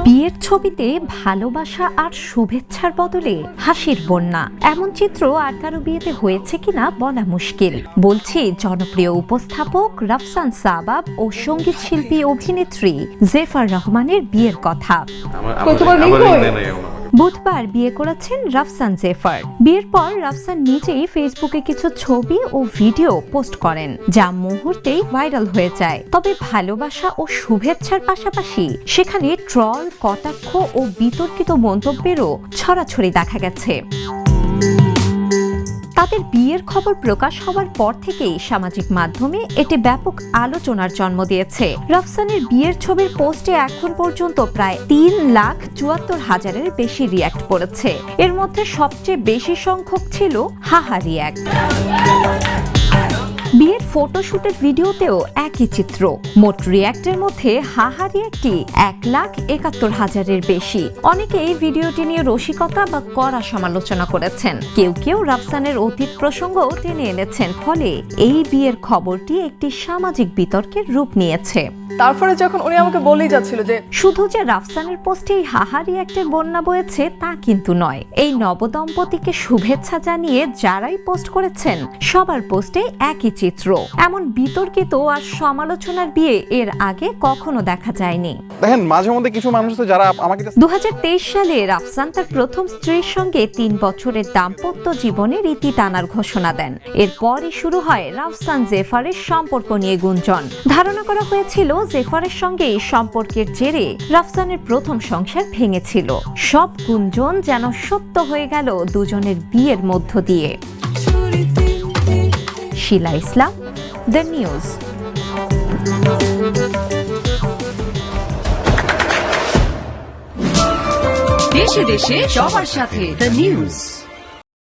বিয়ের ছবিতে ভালোবাসা আর শুভেচ্ছার বদলে হাসির বন্যা, এমন চিত্র আর কারো বিয়েতে হয়েছে কিনা বলা মুশকিল। বলছি জনপ্রিয় উপস্থাপক রাফসান সাবাব ও সঙ্গীত শিল্পী অভিনেত্রী জেফার রহমানের বিয়ের কথা। বুধবার বিয়ে করেছেন রাফসান জেফার। বিয়ের পর রাফসান নিজেই ফেসবুকে কিছু ছবি ও ভিডিও পোস্ট করেন, যা মুহূর্তেই ভাইরাল হয়ে যায়। তবে ভালোবাসা ও শুভেচ্ছার পাশাপাশি সেখানে ট্রল, কটাক্ষ ও বিতর্কিত মন্তব্যেরও ছড়াছড়ি দেখা গেছে। তাদের বিয়ের খবর প্রকাশ হওয়ার পর থেকেই সামাজিক মাধ্যমে এটি ব্যাপক আলোচনার জন্ম দিয়েছে। রাফসানের বিয়ের ছবির পোস্টে এখন পর্যন্ত প্রায় 3,74,000-এর বেশি রিয়্যাক্ট পড়েছে। এর মধ্যে সবচেয়ে বেশি সংখ্যক ছিল হাহা রিয়্যাক্ট। বিয়ের ফটোশুটের ভিডিওতেও একই চিত্র। মোট রিয়্যাক্টের মধ্যে হাহা রিয়্যাক্টই 1,71,000-এর বেশি। অনেকে এই ভিডিওটি নিয়ে রসিকতা বা কড়া সমালোচনা করেছেন। কেউ কেউ রাফসানের অতীত প্রসঙ্গও টেনে এনেছেন, ফলে এই বিয়ের খবরটি একটি সামাজিক বিতর্কের রূপ নিয়েছে। তারপরে যখন উনি আমাকে বলেই যাচ্ছিল যে শুধু যে রাফসানের পোস্টে এই হাহা রিয়্যাক্টের বন্যা বয়েছে তা কিন্তু নয়। এই নবদম্পতিকে শুভেচ্ছা জানিয়ে যারাই পোস্ট করেছেন সবার পোস্টে একই চিত্র। এমন বিতর্কিত আর সমালোচনার বিয়ে এর আগে কখনো দেখা যায়নি। দেখেন, মাঝে মধ্যে কিছু মানুষ আছে যারা আমাকে 2023 সালে রাফসান তার প্রথম স্ত্রীর সঙ্গে 3 বছরের দাম্পত্য জীবনের ইতি টানার ঘোষণা দেন। এরপরই শুরু হয় রাফসান জেফারের সম্পর্ক নিয়ে গুঞ্জন। ধারণা করা হয়েছিল জেফারের সঙ্গে এই সম্পর্কের জেরে রাফসানের প্রথম সংসার ভেঙেছিল। সব গুঞ্জন যেন সত্য হয়ে গেল দুজনের বিয়ের মধ্য দিয়ে। শিলা ইসলাম, দ্য নিউজ। দেশে দেশে সবার সাথে দ্য নিউজ।